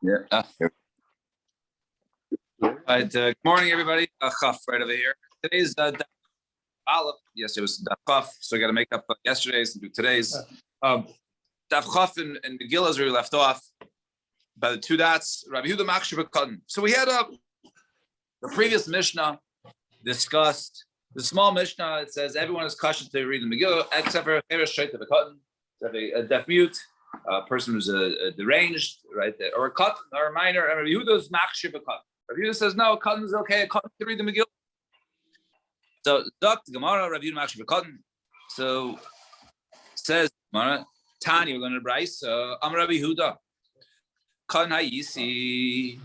Yeah. Right. Good morning, everybody. Chaf right over here. Today's Daf Aleph. Yesterday was Daf Chaf, so we got to make up yesterday's and do today's. Daf Chaf and Megillah is where we left off by the two dots. Rabbi Yehuda Machshir B'Katan. So we had the previous Mishnah discussed the small Mishnah. It says everyone is cautious to read the Megillah except for Cheresh Shaita B'Katan. A deaf mute. A person who's a deranged, right, or a cut, or a minor. And Rabbi Yehuda's machshir b'katan. Rabbi Yehuda says no, cotton is okay. A cotton can read the Megillah. So Dr. Gemara, Rabbi Yehuda machshir b'katan. So says Gemara, Tani, we're going to Bryce. I'm Rabbi Yehuda. Cotton hayisi.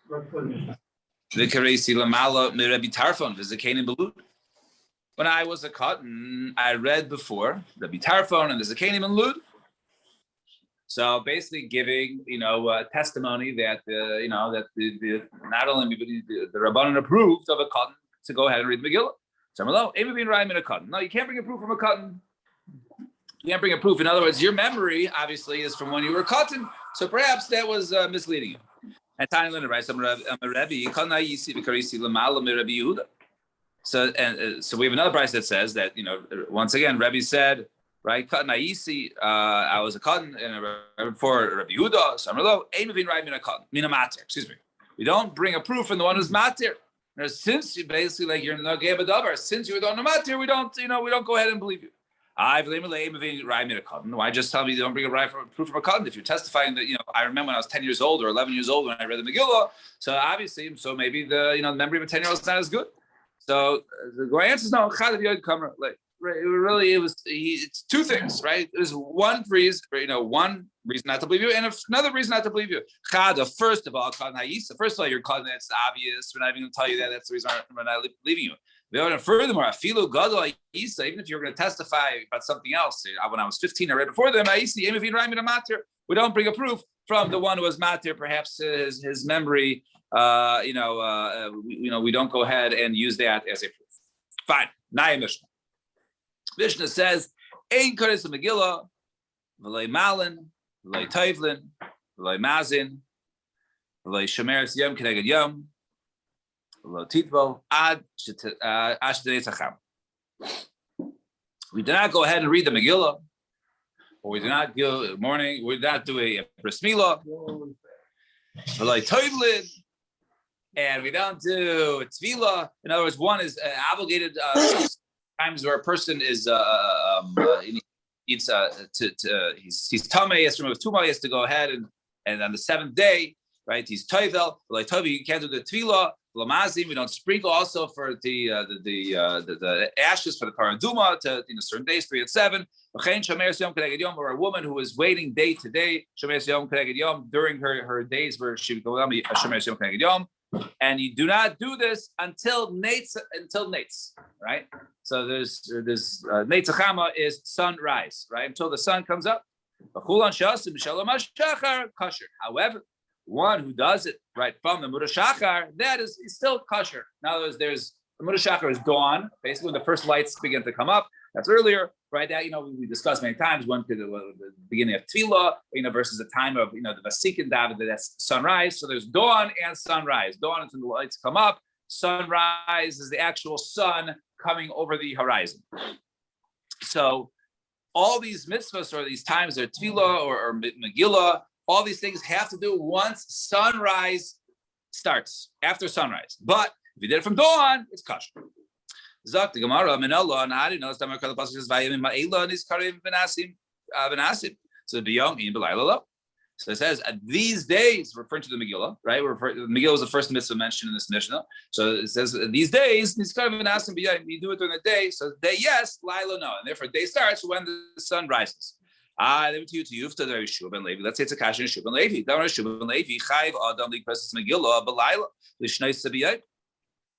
V'karesi lamala me Rabbi Tarfon v'zakayin belud. When I was a cotton, I read before Rabbi Tarfon and the zakayin and lud. So basically, giving testimony that that the not only the Rabbanan approved of a cotton to go ahead and read the Megillah. So no, you can't bring a proof from a cotton. You can't bring a proof. In other words, your memory obviously is from when you were a cotton. So perhaps that was misleading you. And Tiny Linda writes, "I'm a Rebbe. So we have another price that says that once again, Rebbe said. Right, cotton Aisi. I was a cotton and before Rabbi Yehuda. So excuse me. We don't bring a proof from the one who's matir. Since you basically you're not gay b'davar. Since you don't know matir, we don't go ahead and believe you. Why just tell me you don't bring a proof from a cotton? If you're testifying that I remember when I was 10 years old or 11 years old when I read the Megillah. So obviously, maybe the memory of a 10-year-old is not as good. So the answer is no. It's two things, right? There's one reason not to believe you, and another reason not to believe you. First of all, you're calling that's obvious. We're not even going to tell you that. That's the reason we're not believing you. And furthermore, even if you're going to testify about something else, when I was 15, I read before them, we don't bring a proof from the one who was matir, perhaps his memory. We don't go ahead and use that as a proof. Fine. Naya Mishnah. Mishnah says, "Ein kodesh Megillah, v'lei malin, v'lei tovlin, v'lei mazin, v'lei shomeres yom keneged yom, v'lei titvo ad shetei tzacham." We do not go ahead and read the Megillah, or we do not go morning. We do not do a bris milah, v'lei tovlin, and we don't do a tefillah. In other words, one is obligated. Times where a person is he's tamei, he has to remove tumah, he has to go ahead and on the seventh day, right? He's toivel, like toivel, you can't do the tefillah. Lamazim, we don't sprinkle also for the ashes for the paraduma to certain days, 3 and 7. Or a woman who is waiting day to day, during her days where she would go yom. And you do not do this until nates, right? So there's Neitz Chama is sunrise, right? Until the sun comes up. However, one who does it right from the Murashachar, that is still kosher. In other words, the Murashachar is dawn, basically when the first lights begin to come up. That's earlier, right? That we discussed many times. One could the beginning of Tefillah, versus the time of the Vasikin David. That's sunrise. So there's dawn and sunrise. Dawn is when the lights come up. Sunrise is the actual sun coming over the horizon. So all these mitzvahs or these times, or Tefillah or Megillah, all these things have to do once sunrise starts, after sunrise. But if you did it from dawn, it's kosher. Zok the Gemara, Minallah, and how do you know? The pasuk says, "Vayim ma'ila and his karim benasim." So biyom in b'layla. So it says these days, referring to the Megillah, right? The Megillah was the first mitzvah mentioned in this Mishnah. So it says these days, these karim benasim biyom. You do it during the day. So day yes, Laila no, and therefore day starts when the sun rises. I leave it to you to Yufta Shub and Levi. Let's say it's a kasha in Shub and Levi. Shub and Levi chayv adam likpresses Megillah b'layla l'shnei sabiyot.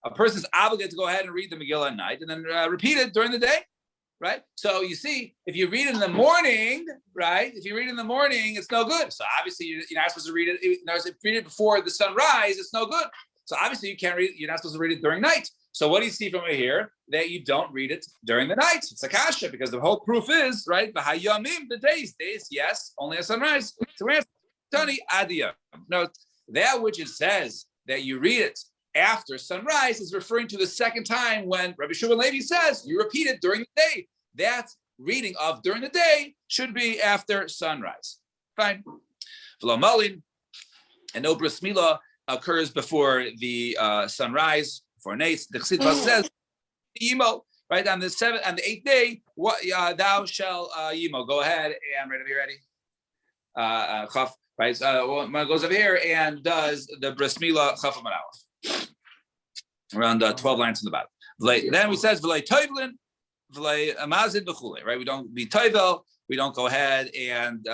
A person is obligated to go ahead and read the Megillah at night and then repeat it during the day, right? So you see, if you read it in the morning, right? If you read it in the morning, it's no good. So obviously you're not supposed to read it. If you read it before the sunrise, it's no good. So obviously you can't read. You're not supposed to read it during night. So what do you see from here? That you don't read it during the night. It's a kasha because the whole proof is right. The hayamim, the days, yes, only at sunrise. So Tani Adiyam. No, that which it says that you read it after sunrise is referring to the second time when Rabbi Shimon Levi says you repeat it during the day. That reading of during the day should be after sunrise. Fine. V'lo and no bris milah occurs before the sunrise. For Nates, the Chassid says yimo. Right on the 8th day, what thou shall yimo. Go ahead and right over here, ready. Chaf. Right, one goes over here and does the bris milah chaf and aleph. Around 12 lines from the bottom. Then we says v'lei toivlin, v'lei amazid v'chule. Right, we don't be toivel. We don't go ahead and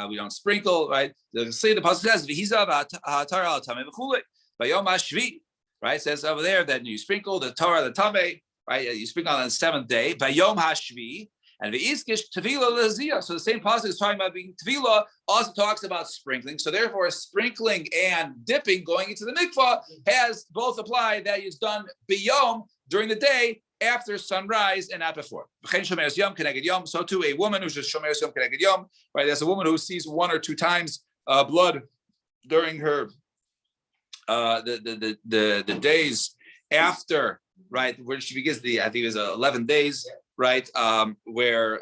we don't sprinkle. Right, the pasuk says v'hizav ha'tar al tamei v'chule. V'yom hashvi. Right, it says over there that you sprinkle the Torah, the tamei. Right, you sprinkle on the 7th day. V'yom hashvi. And the iskish tevila leziyah. So the same pasuk is talking about being tevila, also talks about sprinkling. So therefore, sprinkling and dipping, going into the mikvah, has both apply that is done biyom during the day after sunrise and not before. So too, a woman who's just shomeres yom keneged yom, right? There's a woman who sees 1 or 2 times blood during her the days after, right, where she begins I think it was 11 days. Right, where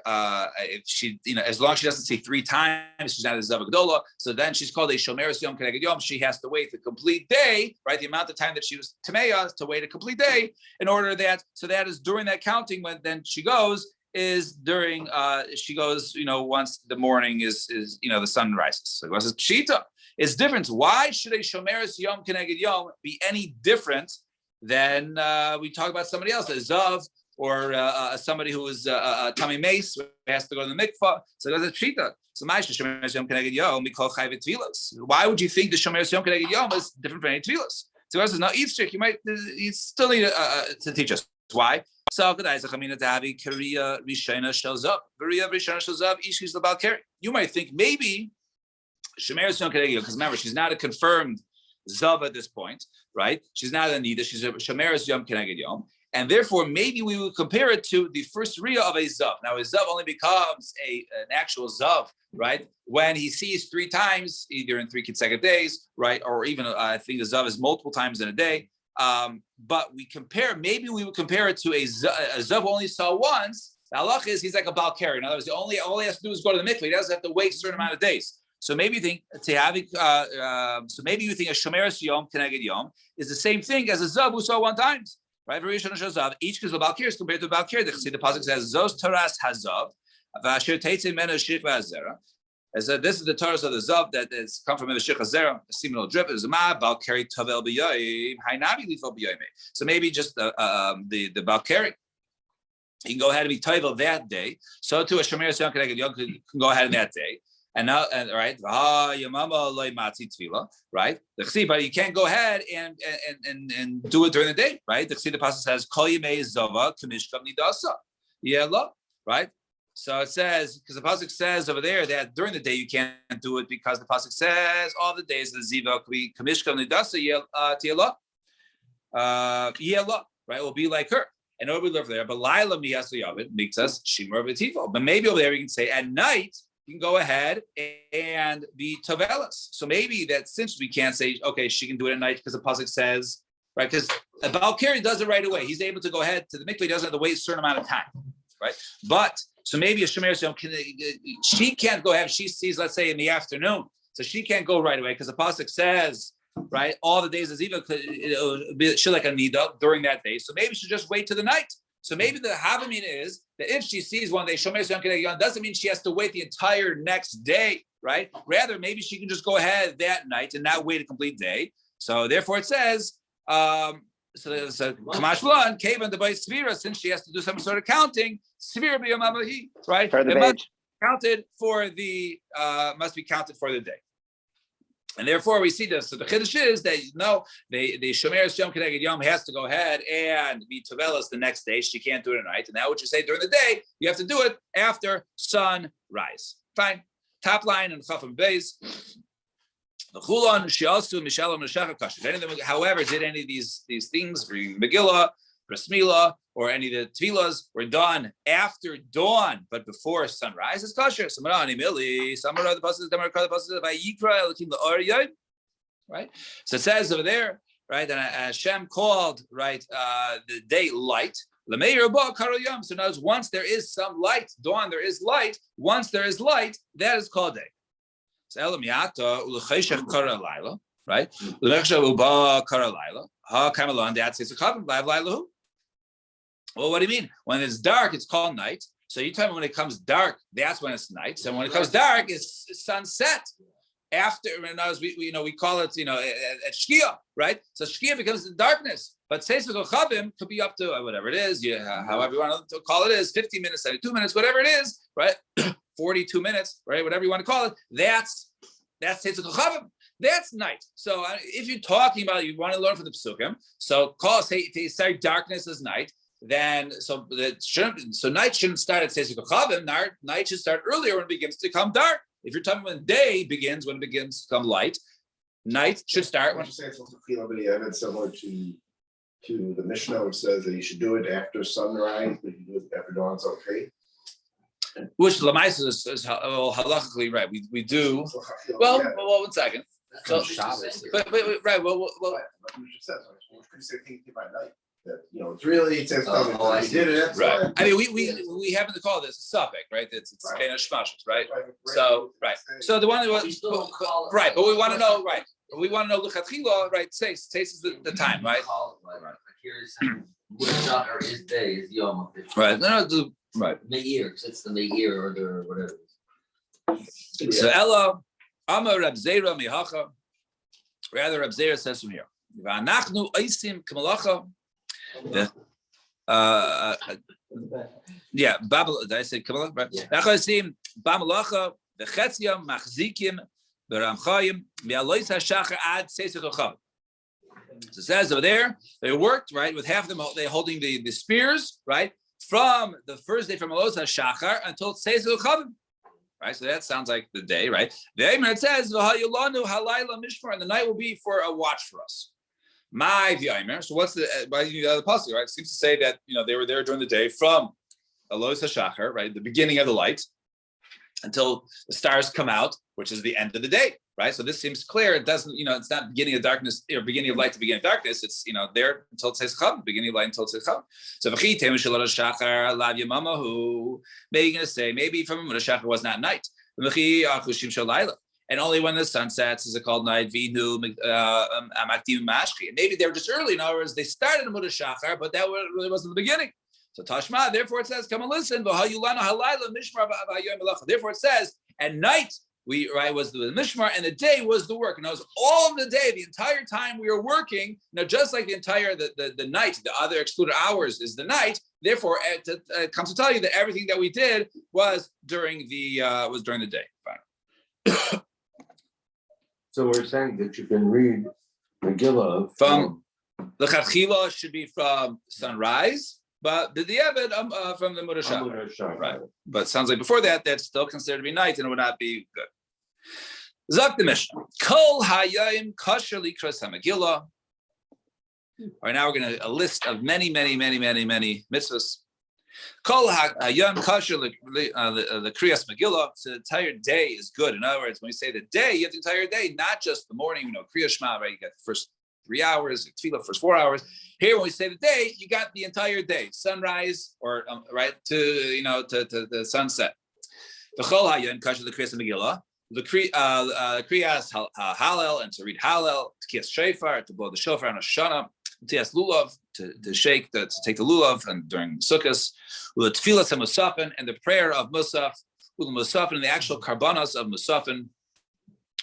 if she, as long as she doesn't see 3 times, she's not a Zav Gdola. So then she's called a Shomeres Yom Keneged Yom. She has to wait the complete day, right? The amount of time that she was Tameya to wait a complete day in order that. So that is during that counting when then she goes is during she goes, once the morning is the sun rises. So it was Pshita. It's different. Why should a Shomeres Yom Keneged Yom be any different than we talk about somebody else, a Zav? Or somebody who is Tami Mace has to go to the mikvah. So that's a pshita. So Shomeres Yom Keneged Yom mikol chayvet tvilos. Why would you think the Shomeres Yom Keneged Yom is different from any tvilos? So this is not each trick. You still need to teach us why. So you might think maybe Shomeres Yom Keneged Yom, because remember she's not a confirmed zav at this point, right? She's not a nida. She's a Shomeres Yom Keneged Yom. And therefore, maybe we would compare it to the first riyah of a zav. Now, a zav only becomes an actual zav, right, when he sees 3 times, either in 3 consecutive days, right, or even I think the zav is multiple times in a day. But maybe we would compare it to a zav who only saw once. The halach is he's like a balkari. In other words, all he has to do is go to the mikveh. He doesn't have to wait a certain amount of days. So maybe you think a shomeres yom keneged yom is the same thing as a zav who saw 1 time. Right, each because the balkir is compared to the balkir. The pasuk says zos taras hazav, v'asher teitzei mena shich v'azera. As this is the taras of the zav that has come from the shich hazera, a seminal drip. Is ma balkari tavel b'yoyim, haynavi lifol b'yoyim. So maybe just the balkari, you can go ahead and be tavel that day. So too a shomeres yom keneged yom can go ahead in that day. And now, right, right? But you can't go ahead and do it during the day, right? The pasuk says, "Kol yimei zava kamishkav nidasa." Yeah, right? So it says because the pasuk says over there that during the day you can't do it because the pasuk says all the days of the ziva kamishkav nidasa yela, right? Will be like her. And over there, but Laila miyasu yavid makes us shimur v'tifo. But maybe over there we can say at night. You can go ahead and be tovelas. So maybe that since we can't say, okay, she can do it at night because the pasuk says, right? Because a balkari does it right away. He's able to go ahead to the mikveh. He doesn't have to wait a certain amount of time, right? But so maybe a shomeres yom she can't go ahead. She sees, let's say, in the afternoon, so she can't go right away because the pasuk says, right, all the days of ziva, it'll be like a nida during that day. So maybe she should just wait to the night. So maybe the havamina is that if she sees one day shomeres yom keneged yom, doesn't mean she has to wait the entire next day, right? Rather, maybe she can just go ahead that night and not wait a complete day. So therefore, it says, so kamash blan kavan debai svira, since she has to do some sort of counting, svira b'yom right? It must be counted for the day. And therefore, we see this. So the chiddush is that the shomeres yom keneged yom has to go ahead and be tovelas the next day. She can't do it at night. And now, what you say during the day, you have to do it after sunrise. Fine. Top line and chafim beis. However, did any of these things, reading Megillah, bris milah, or any of the tefillas were done after dawn, but before sunrise, it's kosher. Right? So it says over there, right, and Hashem called, right, the day light. So now once there is some light, dawn, there is light. Once there is light, that is called day. So right? Well, what do you mean? When it's dark, it's called night. So you tell me when it comes dark, that's when it's night. So when it comes dark, it's sunset. After, we call it, at Shkia, right? So Shkia becomes the darkness. But Seisuk Chavim could be up to whatever it is, however you want to call it is, 50 minutes, 72 minutes, whatever it is, right? 42 minutes, right? Whatever you want to call it. That's Seisuk Chavim. That's night. So if you're talking about, you want to learn from the Psukim, so if you say darkness is night, then so night shouldn't start at Seisuk Chavim. Night should start earlier when it begins to become dark. If you're talking when day begins, when it begins to become light, night should start when. Say it's similar to the Mishnah, which says that you should do it after sunrise, but you do it after dawn, it's okay. Which Lamaisa is halakhically right. We do well. Well, 1 second. So, but right. Well. It's really it says I did it. Right. I mean, we happen to call this a suffix, right? It's kind of shmashos, right? So right. So the one that was right, but we want to know right. We want to know luchatchila, right? Taste is the time, right? Is day is yom. Right. No, right. Meir, because it's the Meir or the whatever. So Ella, Amar Reb Zera mihacha. Rather, Reb Zera says from here. V'anachnu oisim k'malacha. Babel. Did I say Kabbalah? Right. Nachosim b'malacha v'chetziyam machzikim b'ramchayim mi'alois hashachar ad seisuk chav. So it says over there they worked right with half of them. They holding the spears right from the first day from alois hashachar until seisuk chav. Right, so that sounds like the day, right? The Eimer it says v'hayulanu halayla mishmar, and the night will be for a watch for us. My v'aymer. So what's the other passage? Right, it seems to say that they were there during the day from Alois HaShachar, right, the beginning of the light, until the stars come out, which is the end of the day, right? So this seems clear. It doesn't, it's not beginning of darkness or beginning of light to beginning of darkness. It's there until it says cham, beginning of light until it says cham. So v'chitemu shel HaShachar lav yamamahu. Maybe you're going to say maybe from HaShachar was not night. And only when the sun sets is it called night. Vinu amaktim mashki. Maybe they were just early. In other words, they started in Shachar, but that really wasn't the beginning. So Tashma, therefore it says, come and listen. Therefore it says, at night was the mishmar, and the day was the work. And it was all of the day, the entire time we were working. Just like the entire the night, the other excluded hours is the night. Therefore, it comes to tell you that everything that we did was during the day. Fine. So we're saying that you can read Megillah from the Chachila should be from sunrise, but the Diavad from the Murashah. Right. But it sounds like before that, that's still considered to be night and it would not be good. Zak the Mishnah. Kol hayayim kasher likras hamegillah. All right, now we're going to a list of many mitzvahs. Kol hayayim kasher the kriyas megillah. So the entire day is good. In other words, when we say the day, you have the entire day, not just the morning. Kriyas Shema, right? You got the first 3 hours, tefillah first 4 hours. Here, when we say the day, you got the entire day, sunrise or right to the sunset. The chol hayayim kasher the kriyas megillah. The kriyas halal and to read halal, to kiss shofar, to blow the shofar on a shana, to yes lulav, to shake to take the lulav, and during sukkahs, the tefillas and musafin, and the prayer of musaf, musafin, and the actual karbanos of musafin.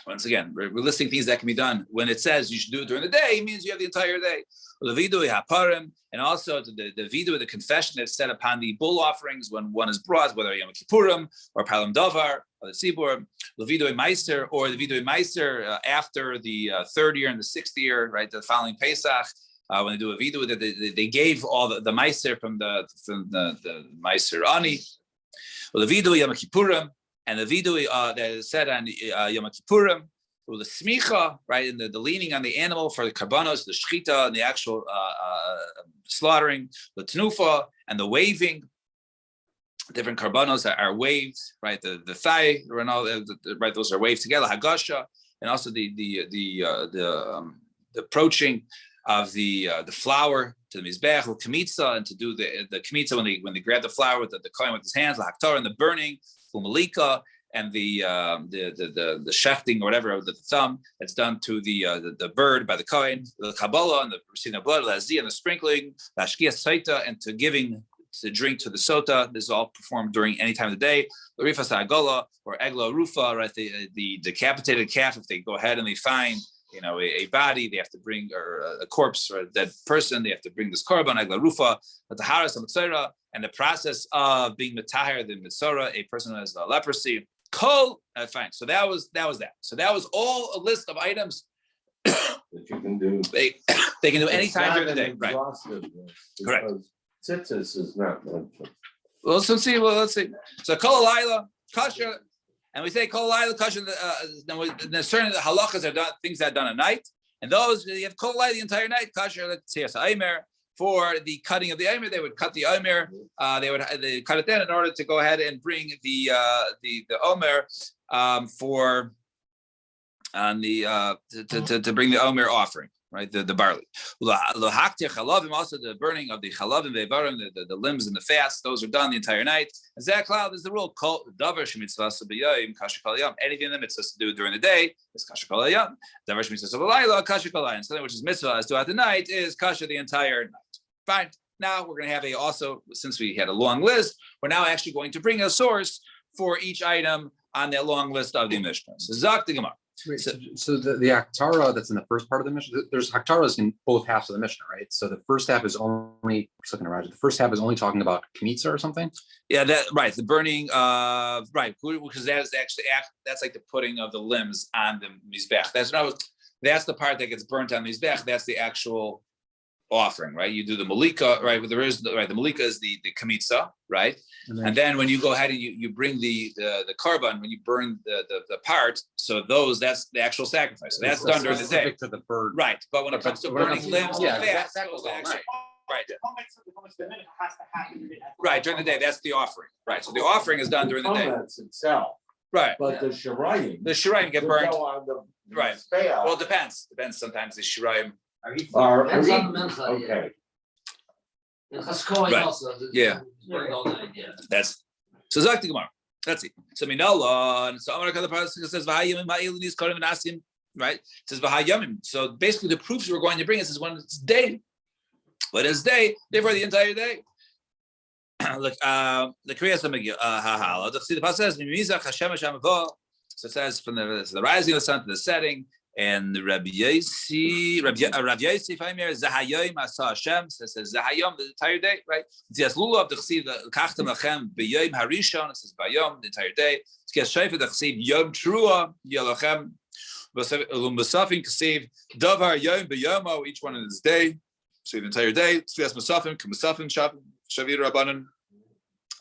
Once again, we're listing things that can be done. When it says you should do it during the day, it means you have the entire day. And also the vidu, the confession that's set upon the bull offerings when one is brought, whether Yom Kippurim or Palam Davar or the Tzibur, Levidu Meiser, or the Vidu Meiser after the third year and the sixth year, right, the following Pesach, when they do a vidu, they gave all the Meiser from the Meiser Ani, or the Vidu Yom Kippurim, and the vidu that is said on Yom Kippurim, the smicha, right, and the leaning on the animal for the karbanos, the shchita, and the actual slaughtering, the tenufa, and the waving. Different karbanos are waved, right? The thigh, right? Those are waved together. Hagasha, and also the approaching of the flour to the mizbech or kmitza, and to do the kmitza when they grab the flour with the kohen with his hands, the haktar, and the burning, malika, and the shefting or whatever of the thumb that's done to the bird by the kohen, the kabbalah and the receiving of blood, the and the sprinkling, the ashkias saita, and to giving to drink to the sota. This is all performed during any time of the day. The rifas agola or egla rufa, right? The decapitated calf, if they go ahead and they find a body, they have to bring, or a corpse or a dead person, they have to bring this korban egla rufa, the haras mitzora, and the process of being mitahir the mitzora, a person who has leprosy. Kol, fine. So that was that. So that was all a list of items that you can do. They can do any time during the day, right? Correct. Tzitzis is not mentioned. Well, let's see. So kol alayla kasher, and we say kol alayla kasher. There's certain halachas are done, things that are done at night, and those you have kol alayla the entire night kasher. Let's see, aimer for the cutting of the aimer. They would cut the aimer. They cut it then in order to go ahead and bring the omer for on the to bring the omer offering. Right, the barley. Also the burning of the chalavim, the limbs and the fats, those are done the entire night. And that cloud is the rule. Anything in the mitzvah to do during the day is kasher kol hayom. And something which is mitzvah as throughout the night is kasher the entire night. Fine. Now we're going to have also, since we had a long list, we're now actually going to bring a source for each item on that long list of the Mishnah. So Zak the Gemara. Wait, so the Haktara that's in the first part of the Mishnah, there's Haktaras in both halves of the Mishnah, right? So the first half is only, the first half is only talking about Kmitza or something? Yeah, that right. The burning of, right, because that is actually, that's like the putting of the limbs on the Mizbech. That's the part that gets burnt on the Mizbech. That's the actual offering, right? You do the malika, right? But there is the malika is the kamitza, right? And then when you go ahead and you bring the korban, when you burn the part, so that's the actual sacrifice. So that's done during the day. To the bird. Right. But when it comes to burning limbs, that goes actually. Right. Right, during the day, that's the offering. Right. So the offering is done during the day. Itself. Right. But the shirayim get burned. Right. Well, it depends. Sometimes the shirayim are okay. Right. Yeah. That's so Zak the Gemara. Let's see. So Minallah, and so Amar Kadha Pasuk says V'hayamim Ma'ilunis Korim Nasim. Right. It says V'hayamim. So basically, the proofs we're going to bring is when it's day. When it's day, therefore the entire day. Look, the Kriya Samagil. The Pasuk says Mimizach Hashem Hashem Avo. So it says from the rising of the sun to the setting. And Rabbi Yossi, Zahayim Asa Hashem says Zahayim the entire day, right? It's Lulav the Chsiv Kachtem Lachem B'Yom Harishon. It says Bayom the entire day. It's Shayfa the Chsiv Yom Trua Yalachem Basafin Chsiv Davar Yom B'Yomo. Each one in his day, so the entire day. Tfilas Musafim K'Musafim Shavir Rabbanan.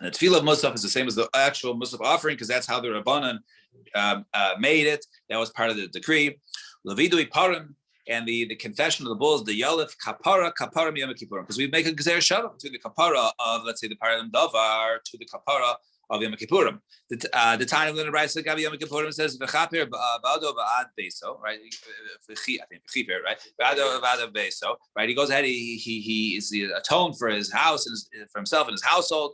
And the Tefillah of Musaf is the same as the actual Musaf offering because that's how the Rabbanan made it. That was part of the decree. Levidui Parim and the confession of the bulls, the Yalif Kapara Miyam Kippurim, because we make a Gezer Shavah between the Kapara of, let's say, the Parim Davar to the Kapara of Yom Kippurim. The time of the Raisa Gabi Yom Kippurim says V'chapir Ba'ado Ba'ad Beso, right? I think V'chipir, right? Ba'ado Beso, right? He goes ahead. He is atoned for his house and for himself and his household,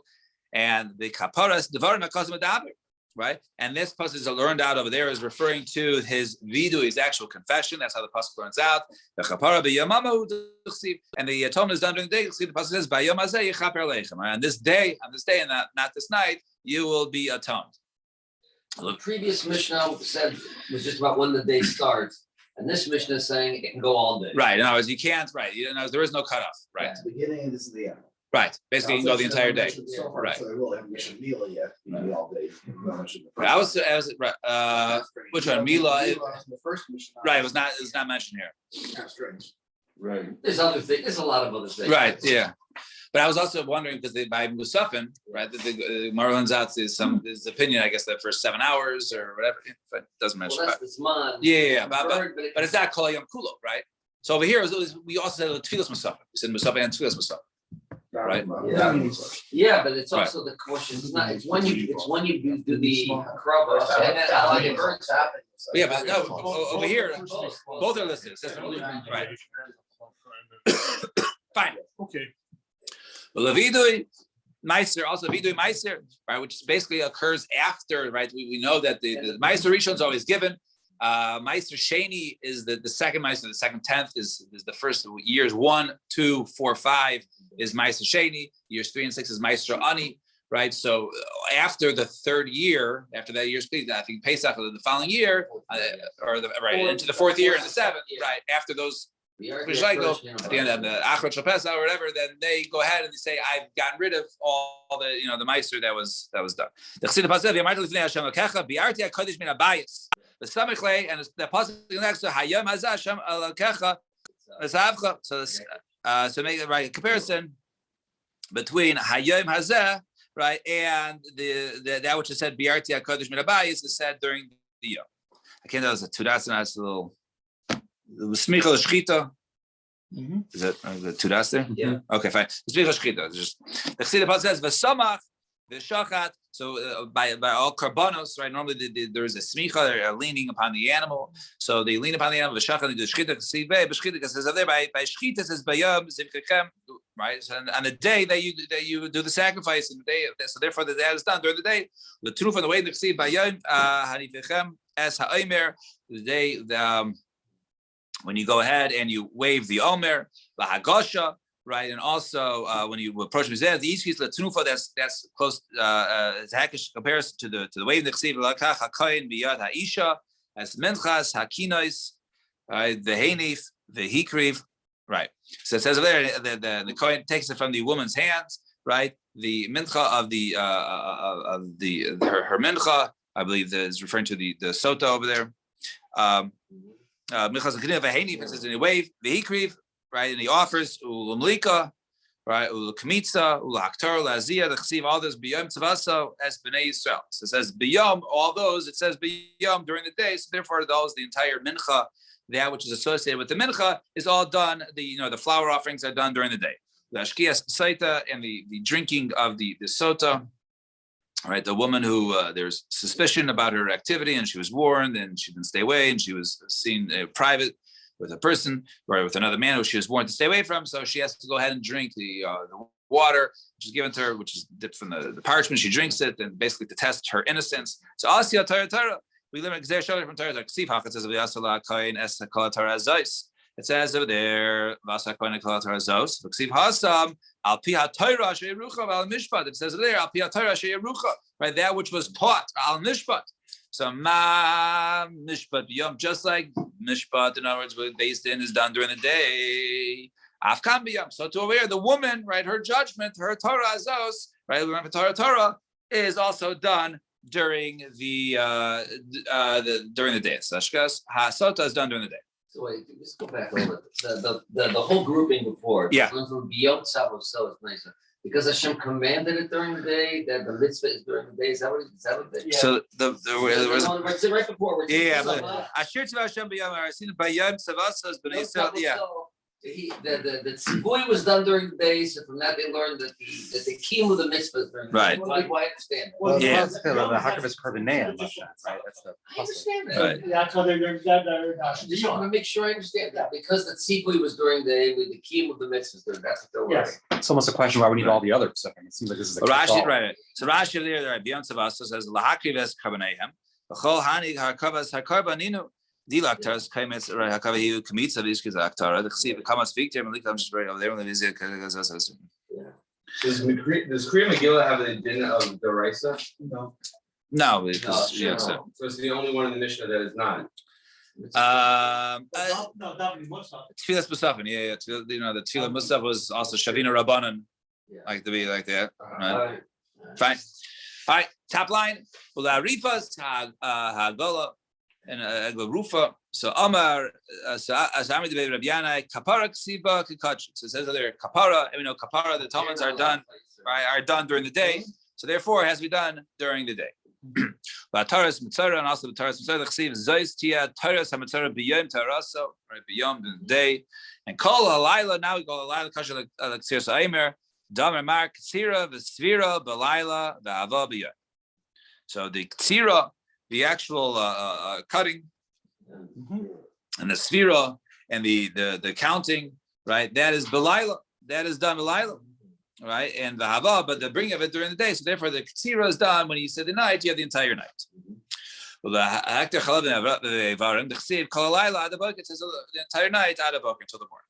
and the Kapara is Devarim Hakasim Adaber. Right, and this pasuk is learned out over there is referring to his vidu, his actual confession. That's how the pasuk learns out. The chapara b'yamama and the atonement is done during the day. The pasuk says b'yom hazeh yichaper leichem. On this day, and not this night, you will be atoned. The previous Mishnah said was just about when the day starts, and this Mishnah is saying it can go all day. Right. In other words, you can't. Right. There is no cutoff. Right. At the beginning, this is the end. Right. Basically, you can go the entire day. Right. So I will have Mishnah Mila yet. All day. I was which one? Mila. The first Mishnah. Right. It was not mentioned here. That's strange. Right. There's other things, there's a lot of other things. Right, yeah. But I was also wondering because by Musafin, right? The Marlon Zatz is his opinion, I guess, the first 7 hours or whatever. But it doesn't Well, mention. that's the Zman. Yeah, but But it's not Kol Yom Kulo, right? So over here, we also said Tfilas Musafin. We said Musafin and Tfilas Musafin. Right. Yeah, but it's Right. also the question, it's when you do the Hakrava, and then I like it burns. Yeah, but no, over here, both are listed. It says, right. Fine. Okay. Well, Levidui Meiser, also Levidui Meiser, right, which basically occurs after, right? We know that the Meiser Rishon is always given. Meiser Sheni is the second Meiser, the second 10th is the first years 1, 2, 4, 5 is Meiser Sheni, years 3 and 6 is Meiser Ani, right? So after the third year, after that year's complete, I think Pesach the following year, into the fourth year and the seventh, right? After those. Which I go at the end of the Achrot Shel Pesach or whatever, then they go ahead and they say, "I've gotten rid of all the the meiser that was done." The Chassid Pasuk, "V'amarti lifnei Hashem Elokecha, bi'arti hakodesh min habayis." The Samichlei and the pasuk next to Hayom Hazeh Hashem Elokecha Esavcha. So make the right comparison between Hayom Hazeh, right, and the that which is said bi'arti hakodesh min habayis is said during the yom. I can't tell. It's a tudas and it's a little. The smicha shchita. Is that the tudas there? Yeah. Okay, fine. The smicha shchita. Just the Chassid Pasuk says v'samach v'shachat. So by all karbanos, right? Normally there is a smicha. They're leaning upon the animal. So they lean upon the animal. V'shachat they do shchita. Ksivei b'shchita says there by shchita says bayam zivkechem. Right. So on the day that you do the sacrifice, in the day, so therefore the day is done during the day. The truth and the way the ksiv bayam hanifechem as ha'omer the day when you go ahead and you wave the Omer, the Hagosha, right, and also when you approach Mizeh, the Ishkis Latnufa, that's close. It's Hakish comparison to the wave the Chsiv Lakach Hakayin Biyad Haisha as Menchas Hakinois, right, the Hanif, the Hikriv, right. So it says there the Kohen takes it from the woman's hands, right. The Mincha of her Mincha, I believe that is referring to the Sota over there. Michas Akiniv Vaheni, it says in a wave, Vehikriv, right, and he offers Ulamlika, right, Ulakamitza, Ulaktar, Lazia, the Chasiv, all those Biyom Tzavaso as Bnei Yisrael. So it says Biyom, all those, it says Biyom during the day, so therefore those, the entire Mincha, that which is associated with the Mincha, is all done, the flower offerings are done during the day. The Ashkias Saita and the drinking of the Sota. All right, the woman who there's suspicion about her activity, and she was warned, and she didn't stay away, and she was seen private with a person or with another man who she was warned to stay away from. So she has to go ahead and drink the water which is given to her, which is dipped from the parchment. She drinks it, and basically to test her innocence. So Asya Torah, we live in Gzer from Torah. Ksiv Hachat says V'yasala Kain Es Kol Torah Zos. It says over there, Vasa Kohen Kol Torah Zos. Ksiv Hasam. Al pi haTorah sheyerucha al mishpat. It says there al pi haTorah sheyerucha, right? That which was taught al mishpat. So ma mishpat biyom, just like mishpat, in other words, based in is done during the day. Afkan biyom. So to aware the woman, right? Her judgment, her Torah azos, right? Remember Torah is also done during the during the day. So Ashkas hasota is done during the day. So wait, let's go back over the whole grouping before. Yeah. From beyond Sabbath, so it's nicer. Because Hashem commanded it during the day, that the mitzvah is during the day. Is that what it? Yeah. So the It's right before. yeah, but Ashir Tzva Hashem b'yom harasin b'yom tzavasas b'nei Yisrael. Yeah. The tzibui was done during the day, so from that they learned that the key of the mitzvah is during the day. Right. I understand. Well, Yeah. the Hakav is Karbanea, right? That's the I understand that. Right. That's how they're I just want to make sure I understand that because the tzibui was during the day, with the key of the mitzvah is during. That's what they're learning. Yes. It's almost a question why we need all the other stuff. It seems like this is a Rashi, catch-all. right. So Rashi there, right, beyond Savasa says lahakriv es karbaneihem, v'chol hanig harkavas harkarbaninu, dilaktaras kaimetz harkavahiu kamitza v'ishkiz aktara. The chsiv kamas vikter malik. I'm just right over there. Does Kriya Megillah have the din of the Raisa? No. No, because No, yeah. So it's the only one in the Mishnah that is not. No, definitely most of it. Tfilas Musafin, yeah. The Tfilas Musaf was also Shavina Rabbanan, Yeah. like to be like that. Right. Right. Fine. All right. Top line. Well, Rifas Hagola and Rufa. So Amar, so Amar de Rabbi Yana, kapara ksiba kikach. So it says that there kapara, and we know kapara, the Talmuds are done, right, are done during the day. So therefore, it has to be done during the day. But Taras Mitzara and also the Taras Mitzara, the Chsiv Zois Tia Taras HaMitzara B'Yom Taraso, right, B'Yom the day, and Kol HaLayla. Now we go HaLayla Kasher like Ksir Sa'Aimer, Damer Mar Ksira V'Svira B'Layla V'Ava B'Yom. So the Ksira, the actual cutting, and the Sfira and the counting, right? That is B'Layla. That is done B'Layla. Right, and the hava, but the bringing of it during the day. So therefore, the ksira is done when you say the night. You have the entire night. Well, the chsiv kol halayla ad haboker, it says the entire night ad haboker until the morning.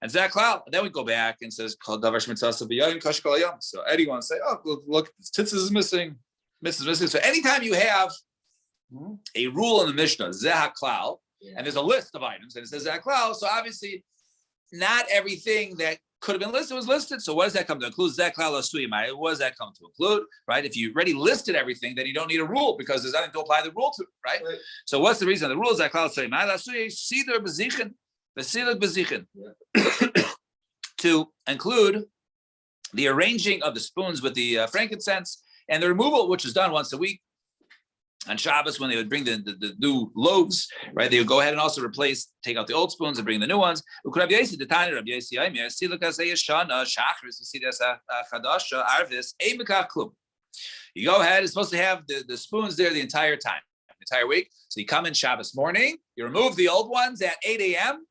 And Zaklau, then we go back and says kol davar shmitzasa b'yayim kash kol hayam. So Eddie wants to say, oh, look, tzitzis is missing, missing. So anytime you have a rule in the Mishnah, zehaklau, and there's a list of items, and it says zaklau. So obviously, not everything that could have been listed was listed. So what does that come to include? What does that come to include? Right? If you already listed everything, then you don't need a rule because there's nothing to apply the rule to. Right? So what's the reason? The rule is to include the arranging of the spoons with the frankincense and the removal, which is done once a week. On Shabbos, when they would bring the new loaves, right, they would go ahead and also take out the old spoons and bring the new ones. You go ahead, it's supposed to have the spoons there the entire time, the entire week. So you come in Shabbos morning, you remove the old ones at 8 a.m.,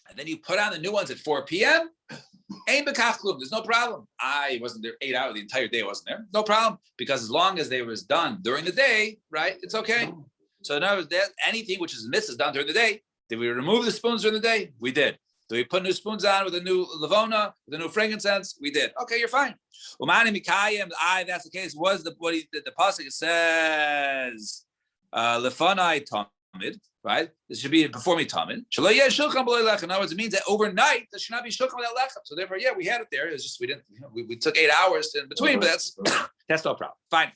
and then you put on the new ones at 4 p.m., there's no problem. I wasn't there 8 hours, the entire day I wasn't there. No problem, because as long as they was done during the day, right, it's okay. So in other words, anything which is missed is done during the day. Did we remove the spoons during the day? We did. Did we put new spoons on with a new lavona, with a new frankincense? We did. Okay, you're fine. Umani mikayim, that's the case. Was the pasuk says lefanai tamid. Right? This should be before me tamid. In other words, it means that overnight there should not be shulchan without lechem. So therefore, yeah, we had it there. It's just we didn't. We took 8 hours in between, but that's no problem. Fine.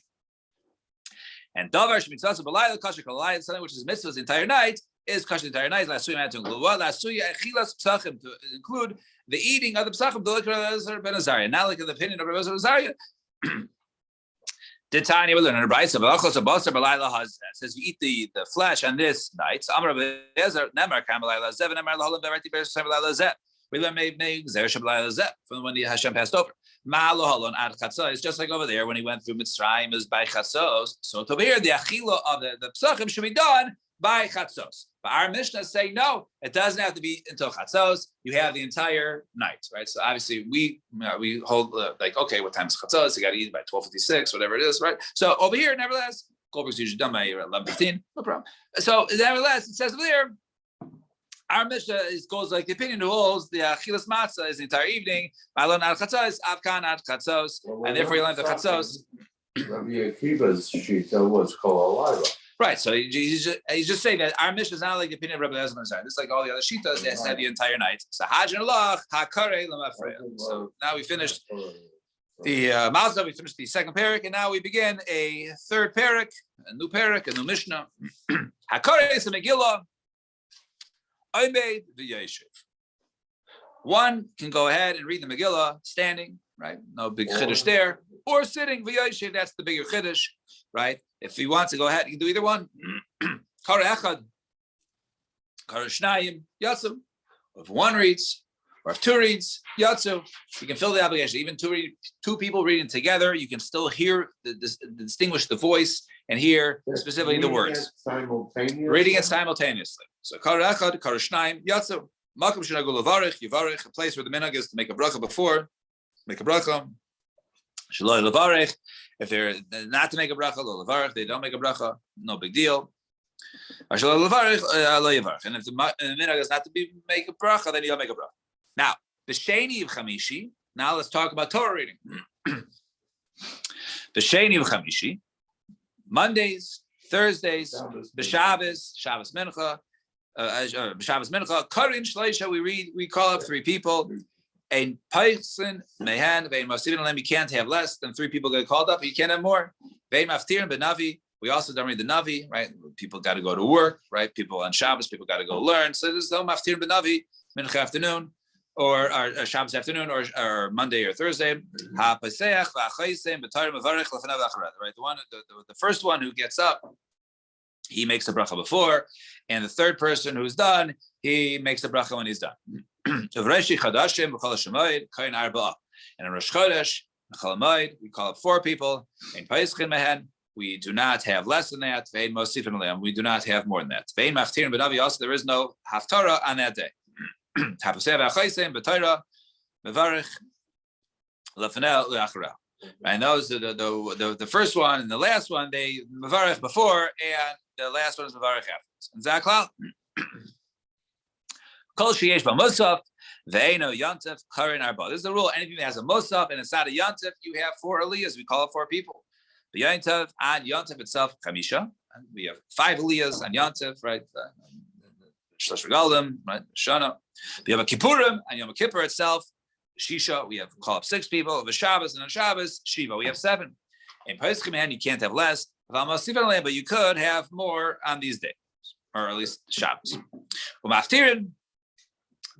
And davar shemitzvah b'layla kasher kol halayla, something which is mitzvah the entire night is kasher the entire night. Lasuya had to include what? Lasuya echilas psachim, to include the eating of the psachim. The likra Elazar ben Azariah, not like the opinion of Rabbi Azariah. Did Tanya learn in a brayso? Says you eat the flesh on this night. So Amar Bezer Nemar Kamalayla Zev Nemar Laholim Verati Bezer Semalayla Zev. We learn maybe Zer Shabalayla Zev from when the Hashem passed over. Ma'alohalon ad Chatzos. It's just like over there when he went through Mitzrayim is by Chatzos. So over here the achila of the psachim should be done by Chatzos. But our Mishnah say no, it doesn't have to be until Chatzos. You have the entire night, right? So obviously we hold like, okay, what time is Chatzos? You got to eat by 12:56, whatever it is, right? So over here, nevertheless, Goldberg's usually done by 11:15, no problem. So nevertheless, it says over there, our Mishnah goes like the opinion who holds the Achilas Matzah is the entire evening. Malon ad Chatzos, Avkan ad Chatzos, and therefore you learn the Chatzos. Rabbi Akiva's shita was called Alayla. Right, so he's just saying that our Mishnah is not like the opinion of Rabbi Elazar ben Azariah. This is like all the other shitas that have the entire night. So Hajj and Allah, Hakare Lamafreya. So now we finished the Mazda, we finished the second parak, and now we begin a third parak, a new Mishnah. Hakare is a Megillah. Omed v'yeshiv. One can go ahead and read the Megillah standing, right? No big chiddush there, or sitting v'yeshiv. That's the bigger chiddush, right? If he wants to go ahead, he can do either one. Kara echad, kara shnayim, yatsu. If one reads, or if two reads, yatsu, you can fill the obligation. Even two people reading together, you can still hear distinguish the voice and hear specifically the words. Reading it simultaneously. So kara echad, kara shnayim, yatsu. Makom shenagu levarich, yivarich, a place where the minhag is to make a bracha before, make a bracha. Shaloi levarich. If they're not to make a bracha, lo levarich, they don't make a bracha, no big deal. And if the minhag is not to make a bracha, then you don't make a bracha. Now, the sheni of chamishi. Now let's talk about Torah reading. The sheni of chamishi, Mondays, Thursdays, b'Shabbos, Shabbos mincha, Shabbos mincha, karin shleisha. We call up three people. A person mehan vein masirin alem. You can't have less than three people get called up. You can't have more. Vein maftirin benavi. We also don't read the Navi, right? People got to go to work, right? People on Shabbos, people got to go learn. So there's no maftir b'Navi, Mincha afternoon, or Shabbos afternoon, or Monday or Thursday. Right? The first one who gets up, he makes the bracha before, and the third person who's done, he makes the bracha when he's done. And in Rosh Chodesh, we call it 4 people. In Paschim Mehen, we do not have less than that. We do not have more than that. Also, there is no haftarah on that day. And those the first one and the last one, they mevarich before, and the last one is mevarich afterwards. And Zaklal. Kol sheyesh b'musaf ve'eno yantef karin arba. This is the rule. Anything that has a musaf and it's not a yantef, you have 4 aliyahs. We call it 4 people. The yantef and yantef itself chamisha. And we have 5 aliyahs on yantef, right? Shlosh regalim, right? Shana. We have a kippurim and Yom Kippur itself. Shisha, we have call up 6 people. Of a Shabbos and on Shabbos, Shiva, we have 7. In Paschim Mehen, you can't have less. But you could have more on these days, or at least Shabbos. Maftirin,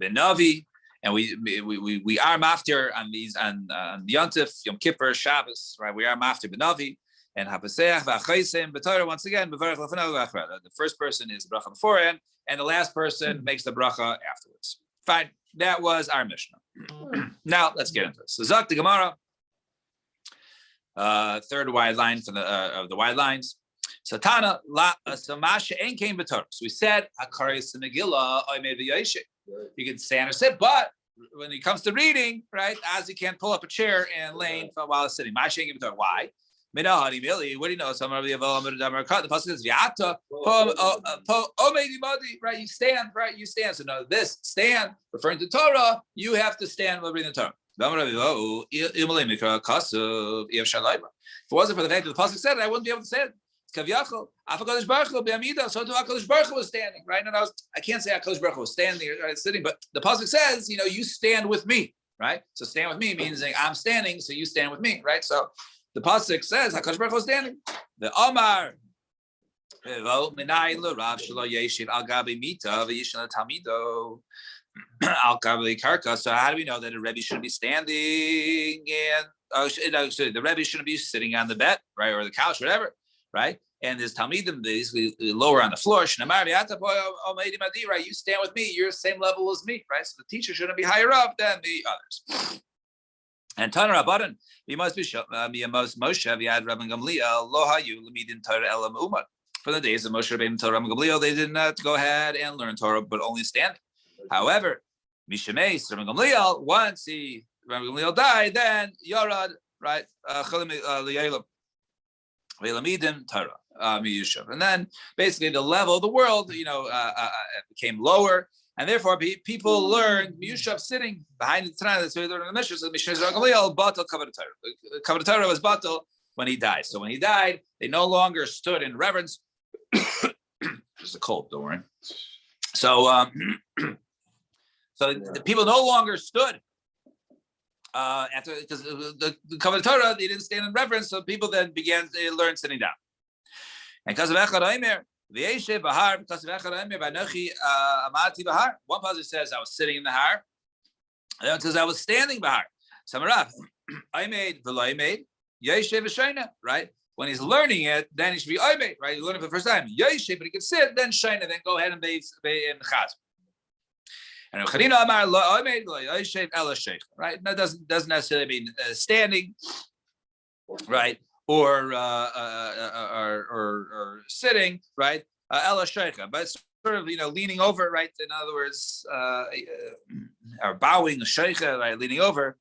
Benavi, and we are maftir on these on Yontif, Yom Kippur, Shabbos, right? We are maftir Benavi and Hapaseach v'Achaysim b'Torah. Once again, the first person is the bracha beforehand, and the last person makes the bracha afterwards. Fine, that was our Mishnah. Now let's get into this. So Zak the Gemara, third wide line from of the wide lines. Satana la samasha ain't came b'Torah. So we said Hakaris Megillah I made the Yoshe. You can stand or sit, but when it comes to reading, right, as you can't pull up a chair and lane while it's sitting. Masha ain't came b'Torah. Why? What do you know? Some of the pasuk says Yata right? You stand, right? You stand. So no, this stand referring to Torah. You have to stand while reading the Torah. If it wasn't for the fact that the pasuk said it, I wouldn't be able to say it. So to HaKadosh Baruch Hu was standing, right? And I can't say HaKadosh Baruch Hu was standing or sitting, but the pasuk says, you stand with me, right? So stand with me means I'm standing, so you stand with me, right? So the pasuk says HaKadosh Baruch Hu is standing. The Omar al gabi karka. So how do we know that a Rebbe shouldn't be standing and the Rebbe shouldn't be sitting on the bed, right, or the couch, whatever, right? And there's Talmidim basically lower on the floor. Right? You stand with me. You're the same level as me, right? So the teacher shouldn't be higher up than the others. And Tanur Abadan, we must be Moshe Aviad Rabban Gamliel Lohayu Lamidin Torah Elam Umad. For the days of Moshe Rabbeinu Torah Rabban Gamliel, they did not go ahead and learn Torah, but only standing. However, Mishameis Rabban Gamliel, once Rabban Gamliel died, then Yarad, right? Ve'lamidim Torah miyushav, and then basically the level of the world, became lower. And therefore, people learned Miyushav sitting behind the Tanakh. That's why they learned the Mishnah. So Mishnah Gamliel batal kavod Torah. Kavod Torah was batal when he died. So when he died, they no longer stood in reverence. There's a cold, don't worry. So, the people no longer stood after, because the Kavod Torah, they didn't stand in reverence. So people then began to learn sitting down. And because of Echad Omer. One passage says I was sitting in the har. The other says I was standing bahar. Samarav, I made right? When he's learning it, then he should be I made, right? You learn it for the first time. Yeshiv, but he can sit, then shaina, then go ahead and bathe in chaz. And Chadina Amar I made Yeshiv ela sheikh, right? That doesn't necessarily mean standing, right? Or sitting, right? Ela sheikha, but it's sort of leaning over, right? In other words, or bowing sheikha, right? Leaning over.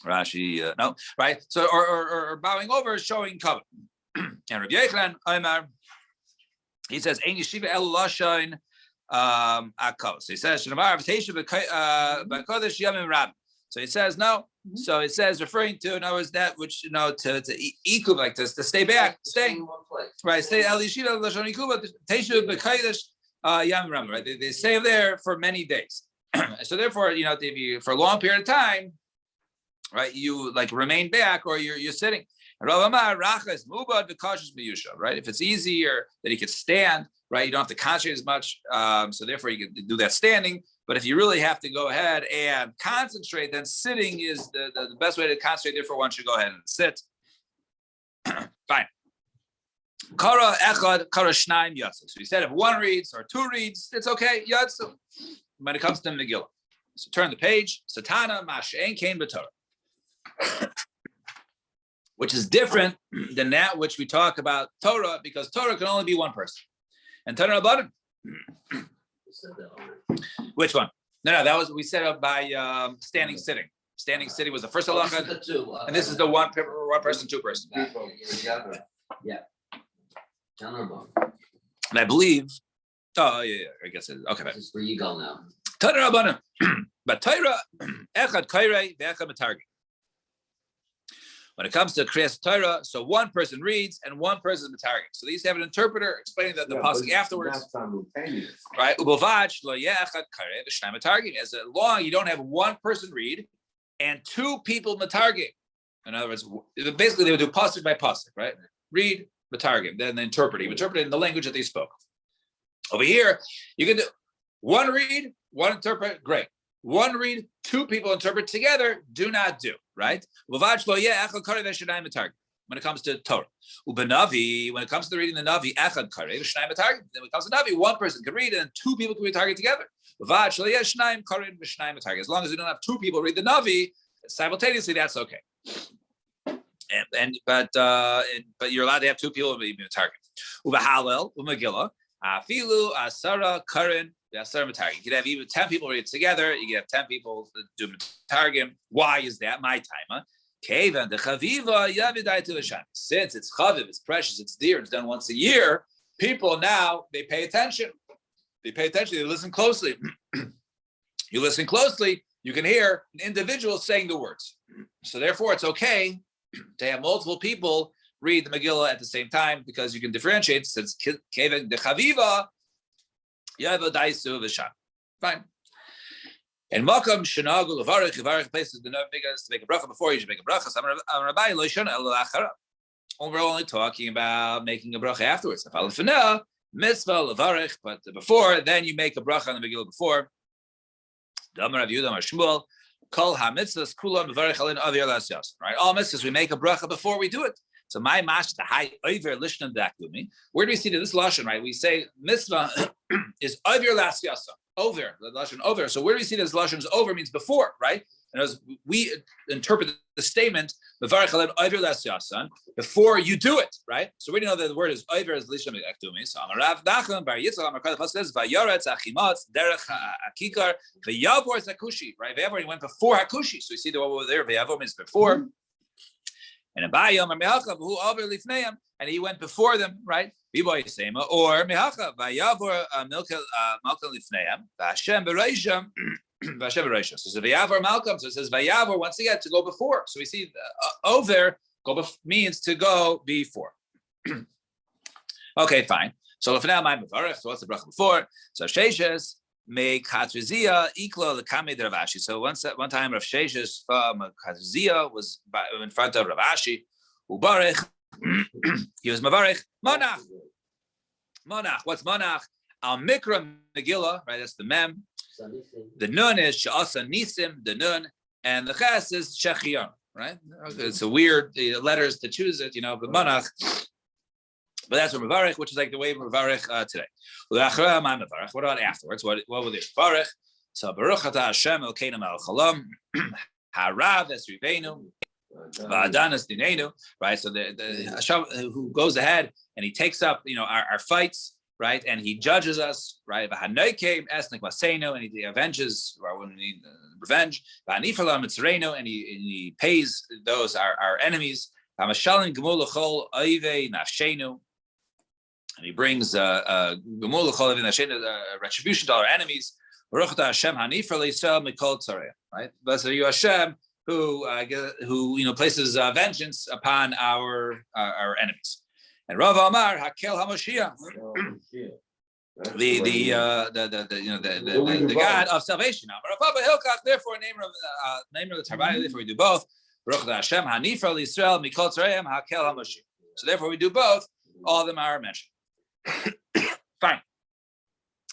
Rashi, no, right? So or bowing over, showing cover. And Rabbi Yochanan Omar, he says, "Ein yeshiva el lashain akos." He says, "Shnamar v'teisha b'kodesh yamim rab." So he says no. So it says referring to, in other words, that which to ikuv, like this, to stay back, stay in one place, right? Stay al yeshiva lashon ikuv teisha b'kodesh yamim rab. Right? They stay there for many days. So therefore, if you for a long period of time, right, you like remain back or you're sitting. Rav Amar Racha is mubad v'kashus miyusha, right? If it's easier that he could stand, right, you don't have to concentrate as much, so therefore you can do that standing. But if you really have to go ahead and concentrate, then sitting is the best way to concentrate. Therefore, one should go ahead and sit. Fine. Kara echad, kara shnaim yatsu. So he said if one reads or two reads, it's okay. Yatsu. When it comes to Megillah. So turn the page. Satana mashein kain b'Torah, which is different than that which we talk about Torah, because Torah can only be one person. And Torah Rabbanan. Which one? No, that was we set up by standing sitting. Standing sitting was the first halacha, and this is the one person, two person. Yeah. And I believe, I guess it is. Okay, This is where you go now. Torah Rabbanan, but Torah echad kairei ve'echad matargim. When it comes to Kriyas Torah, so one person reads and one person is matargim. So they used to have an interpreter explaining the pasuk afterwards. Right? Ubavach lo ye'echad kairei v'shnai matargim. As long you don't have one person read and two people matargim. In other words, basically they would do pasuk by pasuk, right? Read matargim, then the interpreting in the language that they spoke. Over here, you can do one read, one interpret, great. One read, two people interpret together, do not do, right? When it comes to Torah. Ubanavi, when it comes to the reading the Navi, then when it comes to Navi, one person can read and two people can read target together. As long as you don't have two people read the Navi simultaneously, that's okay. But you're allowed to have two people read the target. Ubahalel, Umagilla, Afilu, Asara, Karin. You could have even 10 people read it together. You could have 10 people do targum. Why is that? My time. Since it's chaviv, it's precious, it's dear, it's done once a year, people now, they pay attention. They listen closely. You listen closely, you can hear an individual saying the words. So therefore, it's okay to have multiple people read the Megillah at the same time because you can differentiate since keven de chaviva. Fine. And Makam Shanagu Levarich places the biggest to make a bracha before you should make a bracha. We're only talking about making a bracha afterwards. Mitzvah Levarich, but before then you make a bracha on the Megillah before. Right? All mitzvahs we make a bracha before we do it. So my mash the high over lishna dakumi. Where do we see this lashon? Right, we say mitzvah is over last yasa. Over the lashon over. So where do we see this lashon is over means before, right? And as we interpret the statement before you do it, right? So we know that the word is over as lishna dakumi. So Amarav Nachman Bar Yitzchak Amar Kaddish says vayaretz achimotz derech akikar vayavor zakushi. Right, vayavor he went before hakushi. So you see the one over there. Vayavor means before. And Abayam or Mehachav who over lifneim, and he went before them, right? Biboy Sema or Mehachav Vayavor Milka lifneim Vashem Bereisham Vashem Bereisham. So Vayavor Malcolm. So it says Vayavor once again to go before. So we see over means to go before. Okay, fine. So for now, my Mevarech. So what's the bracha before? So Sheshes. Make Katrizia equal the Kame de Ravashi. So one time Rav Sheshes from Katrizia was in front of Ravashi. Ubarech, he was Mavarech. Monach. What's Monach? Al Mikra Megillah, right? That's the Mem. The Nun is Sha'asa Nisim, the Nun, and the Ches is Shechion, right? It's a weird letters to choose it, but Monach. But that's what Mavarech, which is like the way Mavarech today. What about afterwards? What will they Mavarech? So Baruch Ata Hashem Elkeinu Melech Haolam Harav Esrivenu Va'adanas Dinenu. Right. So the Hashem who goes ahead and he takes up our fights, right, and he judges us, right. V'hanoikeim Esnik Masenu, and he avenges when we need revenge. V'anifalam Mitzreinu, and he pays those our enemies. V'mashalim Gemul L'chol Oivei Nafshenu. And he brings retribution to our enemies. Right? Blessed are you, Hashem, who places vengeance upon our enemies. And Rav Amar Hakel Hamashiach, the God of salvation. Therefore, name of the Tarbaya, therefore we do both. Baruch Hashem Hanifra Yisrael Mikol Tzarayim Hakel HaMoshe. So therefore, we do both. All of them are mentioned. Fine.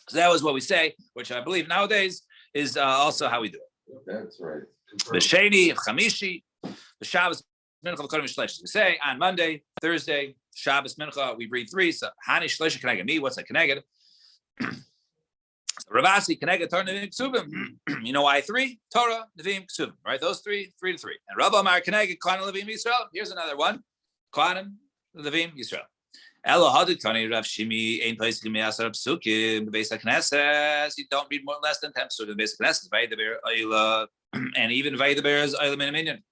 So that was what we say, which I believe nowadays is also how we do it. That's right. The Sheni of Chamishi, the Shabbos Mincha V'Kodim Shlesh. We say on Monday, Thursday, Shabbos Mincha, we read 3. So Hani Shlesh Keneged me. What's that Keneged? Ravasi Keneged Torah Nevim Ksubim. You know why 3? Torah Nevim Ksubim. Right? Those 3 to 3. And Rabba Amar Keneged Kohanim Levim Yisrael. Here's another one. Kohanim Levim Yisrael. Elo Hadid Kani Rav Shimi Ein Place Gimi Asar Psukim Beis HaKnesses. You don't read more less than 10 psukim Beis HaKnesses. Vayidaber Oila, and even Vayidaber is Oila Min Minyan.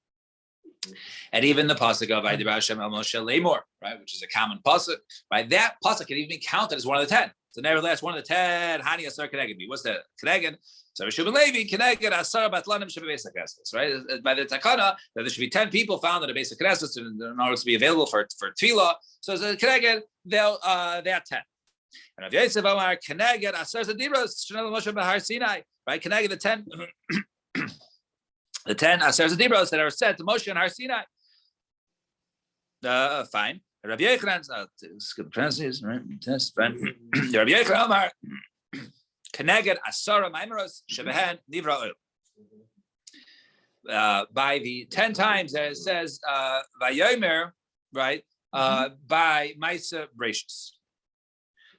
And even the pasuk of Vayidaber Hashem El Moshe Lemor, right, which is a common pasuk, right? That pasuk can even be counted as one of the 10. So nevertheless, one of the 10. Hani Asar Keneged. What's the Keneged? So Rishub Levi Keneged Asar Batlanim Shebe Beis HaKnesses, right? By the takana that there should be 10 people found in the Beis HaKnesses in order to be available for tefillah. So the Keneged, they're 10. And Rav Yosef Amar Keneged Asar Zediros Shnei Moshe Behar Sinai, right? Keneged the 10. The 10 Asar Zedibros that are said to Moshe and Har Sinai. Fine. Rabbi Yochanan, skip parentheses, right? Test, fine. Rabbi Yochanan Amar Keneged Asara Maimeros Shebehen Nivra Oil. By the 10 times that it says Vayomer, right? By Maisa Brachus.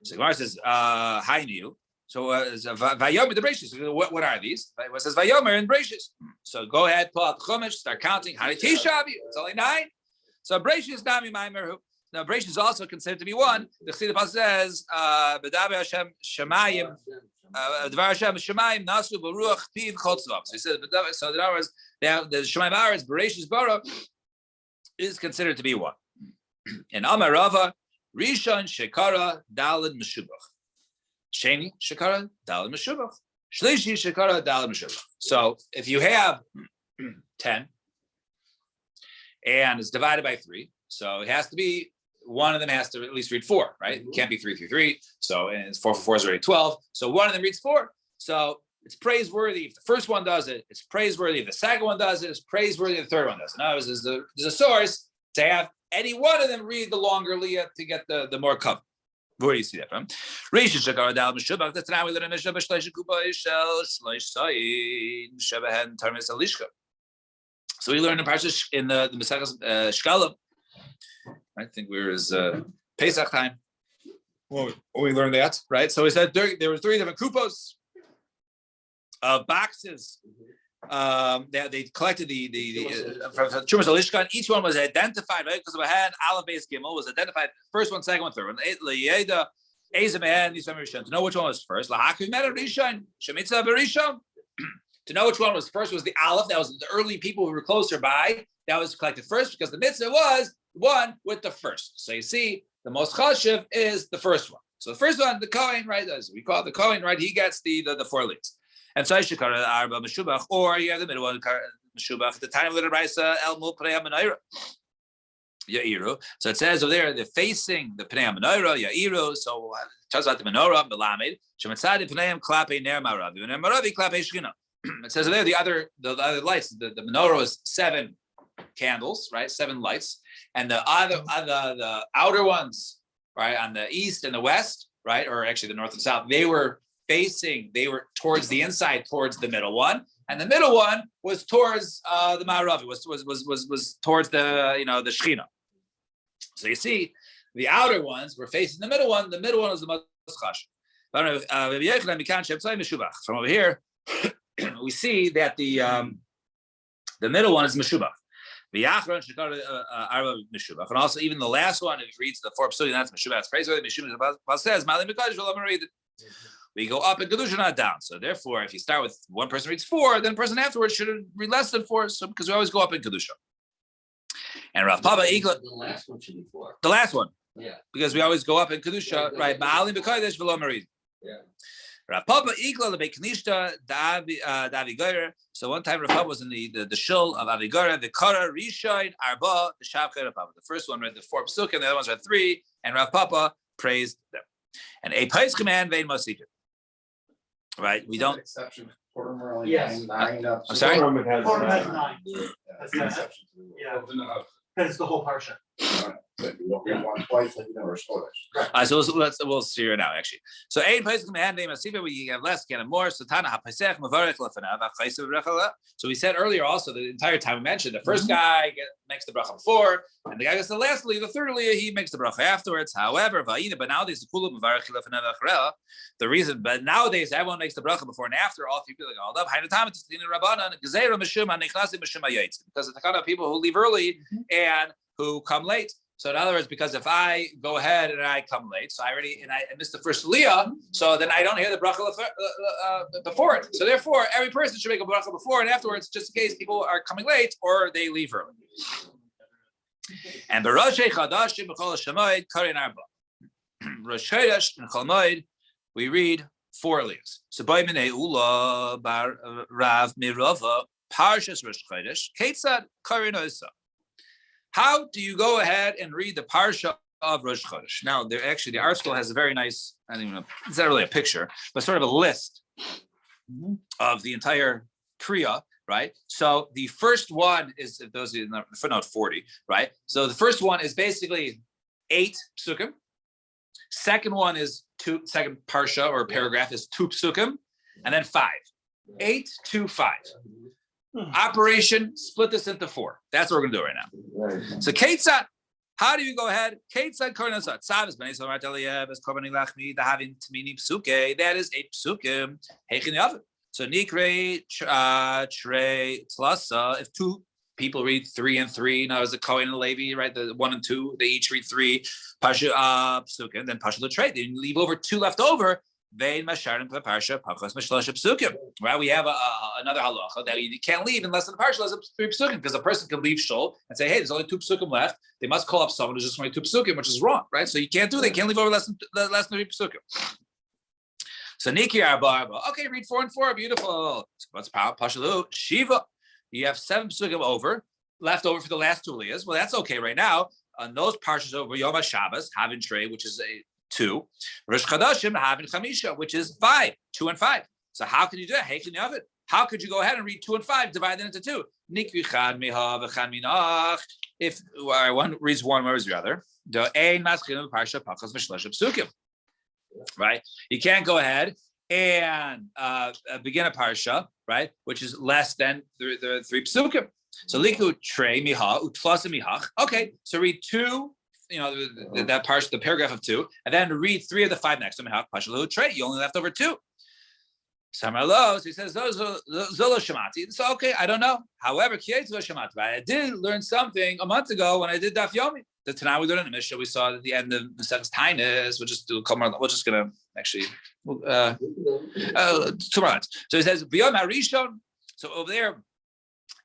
So Gemara says Hainu. So Vayomer the Brachus. What are these? What says Vayomer and Brachus? So go ahead, pull out the Chumash, start counting. Haritishavi. It's only 9. So Brachus Nami Maimer. Now Brachus is also considered to be 1. The Chassidus says B'davar Hashem Shemayim. Dvar Hashem Shemayim Nasu Baruch Piv Chotzvav. So he said so the hours the Shemayim hours Bereshis Bara is considered to be 1. And Amar Rava Rishon Shekara Daled Meshubach. Sheni Shekara Daled Meshubach. Shlishi Shekara Daled Meshubach. So if you have 10 and it's divided by 3, so it has to be one of them has to at least read 4, right? It can't be 3 through 3. So and it's 4 for 4 is already 12. So one of them reads 4. So it's praiseworthy if the first one does it. It's praiseworthy if the second one does it. It's praiseworthy if the third one does it. In other words, there's a source to have any one of them read the longer Leah to get the more cover. Where do you see that from? That's now we learn in Mishnah. So we learned in Parsha in the Mesachas Shkalim. I think we were as Pesach time. Well, we learned that, right? So we said there were 3 different kupos of boxes. They collected the from Chumas Alishkan. Each one was identified, right? Because of a hand, Aleph Beis Gimel was identified. First one, second one, third one. To know which one was first. To know which one was first was the Aleph. That was the early people who were closer by. That was collected first because the mitzvah was one with the first. So you see, the most chashiv is the first one. So the first one, the Kohen, right? As we call it the Kohen, right? He gets the 4 leads. And so Shekara Arba Meshubach, or you have the middle one, Meshubach, the time of the Raisa El Mul Pnei HaMenorah. Ya'iru. So it says over there, they're facing the Pnei HaMenorah, Ya'iru. So it talks about the menorah, Melamed. Shematzadi Pneiim Klape Ner Maravi, and Maravi Klape Shechina. It says over there the other lights. The menorah is 7 candles, right? 7 lights, and the outer ones, right, on the east and the west, right, or actually the north and south, they were towards the inside, towards the middle one, and the middle one was towards the Ma'aravi, was towards the the Shechina. So you see, the outer ones were facing the middle one. The middle one was the most chashuv. From over here, we see that the middle one is meshubach. And also even the last one, if it reads the 4 psukim, that's meshubach. It's praiseworthy. Meshubach says, we go up in kedusha, not down. So therefore, if you start with one person reads 4, then the person afterwards should read less than 4. So because we always go up in kedusha. And Rav Papa Igla, the last one should be 4. The last one, Yeah. because we always go up in kedusha, right? Ma'alim b'kodesh v'lo marid. Yeah. Rav Papa Igla lebeiknishta da'avigora. So one time Rav Papa was in the shul of Avigora, the Kara Rishon Arba the Shavkei Rav Papa. The first one read the 4 psukim, the other ones read 3, and Rav Papa praised them. And a place command vein mosifim. Right, we don't. Exception. Purim were only Yes. 9 up. I'm sorry? Purim has Purim has 9. 9. That's the exception to the rule. Yeah, that's the whole parsha. Like, you don't read one twice, like you never saw that. So we'll see her now actually. So eight places command name asiva we have less, get more. So Tana haPesach mavarech lefanav achaysev rechala. So we said earlier also the entire time we mentioned the first guy makes the bracha before, and the guy gets the last aliyah, the third aliyah, he makes the bracha afterwards. However, but nowadays the reason, but nowadays everyone makes the bracha before and after. All three people like all up. Because the kind of people who leave early and who come late. So in other words, because if I go ahead and I come late, so I missed the first aliyah, so then I don't hear the bracha before it. So therefore, every person should make a bracha before and afterwards, just in case people are coming late or they leave early. And Rosh Chodashim b'chol Shemoed karin arba. Rosh Chodesh and Chol Moed, we read 4 aliyahs. So by Minei Ula bar Rav Mirava Parshas Rosh Chodesh Ketzad karin osa. How do you go ahead and read the parsha of Rosh Chodesh? Now, the article has a very nice, I don't even know, it's not really a picture, but sort of a list of the entire kriya, right? So the first one is, if those in the footnote 40, right? So the first one is basically 8 psukim. Second one is second parsha or paragraph is 2 psukim, and then 5. 8, 2, 5. Operation, split this into 4. That's what we're gonna do right now. Right. So Ketzat, how do you go ahead? Ketzat Kornasat. Savis Bnei Somat Eliyev is Korbaning Lachmi, the having Tmini Psuke. That is 8 psukim. Hechin Yavet. So Nikre Trey Tlasa. If 2 people read 3 and 3, now as a Kohen and Levi, right? The 1 and 2, they each read 3 Pasha psukim, then Pasha L'Trey. Then you leave over 2 left over. Vein Masharim Parsha Pachas Mishlosh Psukim. Right, we have another halacha that you can't leave unless the parsha has 3 psukim, because a person can leave shul and say, "Hey, there's only 2 psukim left." They must call up someone who's just only 2 psukim, which is wrong, right? So you can't do. They can't leave over less than 3 psukim. So Niki Arba. Okay, read 4 and 4. Beautiful. So what's Pashalu Shiva? You have 7 psukim left over for the last 2 aliyahs. Well, that's okay right now. On those parshas over Yom HaShabbos, Havin Trey, which is a 2, Rosh Chodashim having Chamisha, which is 5, 2 and 5. So how can you do that? Heichen Yavet. How could you go ahead and read 2 and 5, divide it into 2? Nikvi Chad Miha v'Chad Minach. If one reads one, where's the other? The Ein Maschil Parsha Pachas Mishlosh Psukim. Right? You can't go ahead and begin a parsha, right, which is less than the 3 psukim. So Liku Trey Miha Utflas Mihach. Okay, so read 2. That part, the paragraph of 2, and then read 3 of the 5 next. You only left over 2. So he says, Zolo Shamati. So, okay, I don't know. However, I did learn something a month ago when I did Daf Yomi. The Tanah we learned in the Mishnah, we saw at the end of the sentence, Tainus. We'll just do a couple more. We're just going to actually, 2 months. So he says, B'yom HaRishon. So over there,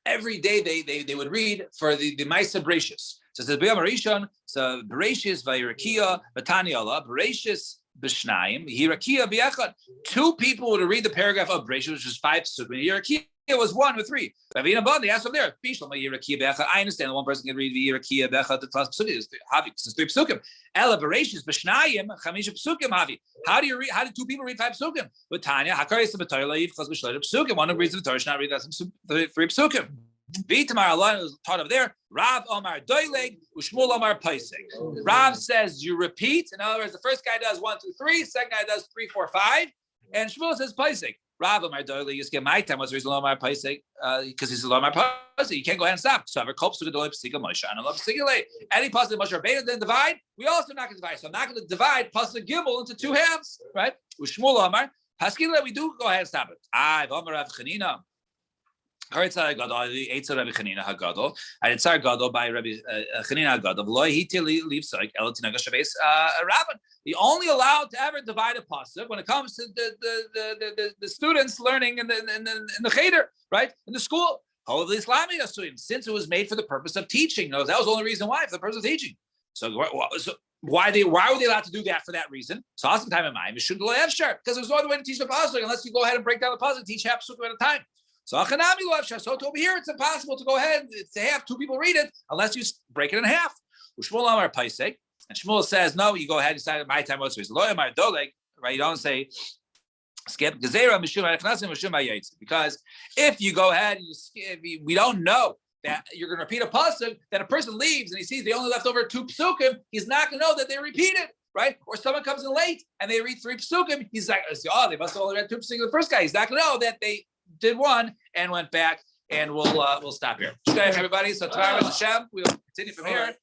every day they would read for the Maisa Brachus. So it says B'yom HaRishon, so Bereshis v'Yirakia v'Taniala, Bereshis b'Shnayim, Yirakia b'Echad. 2 people would read the paragraph of Bereshis, which is 5 psukim. Yirakia was 1 with 3. Ravina Bond, they asked from there. Yirakia b'Echad. I understand one person can read Yirakia b'Echad the 12 psukim. It's 3 psukim. Ela Bereshis b'Shnayim chamisha psukim havi. How do 2 people read 5 psukim? With Tanya, Hakaris b'Torah leiv chaz b'Shloim psukim. One who reads the Torah should not read less than 3 psukim. Vitamar Allah is taught over there. Rav Omar Doileg, Ushmul Omar Paisik. Rav says you repeat. In other words, the first guy does 1, 2, 3. Second guy does 3, 4, 5. And Shmuel says Paisik. Rav Omar Doileg, you get my time. What's the reason Omar Paisik? Because he's Omar Paisik. You can't go ahead and stop. So, any positive Moshe Rabbeinu didn't divide. We also not going to divide. So I'm not going to divide Pasuk Gimel into 2 halves, right? Ushmul Omar Paskila. We do go ahead and stop it. I've Omar Rav Chanina. I did Tsar Gadol by Rabbi Chanina Gadol. He only allowed to ever divide a pasuk when it comes to the students learning in the cheder, right, in the school. Since it was made for the purpose of teaching, that was the only reason why, for the purpose of teaching. So why were they allowed to do that for that reason? So awesome time in mind, because there's no other way to teach the pasuk unless you go ahead and break down the pasuk, teach half pasuk at a time. So over here, it's impossible to go ahead to have 2 people read it unless you break it in half. And Shmuel says, no, you go ahead and decide my time. Right? You don't say skip because if you go ahead and you skip, we don't know that you're going to repeat a pasuk, then a person leaves and he sees they only left over 2 psukim, he's not going to know that they repeated, right? Or someone comes in late and they read 3 psukim, he's like, oh, they must have only read 2 psukim the first guy. He's not going to know that they did 1 and went back. And we'll stop here. Okay, everybody. So tomorrow, Hashem, we'll continue from here.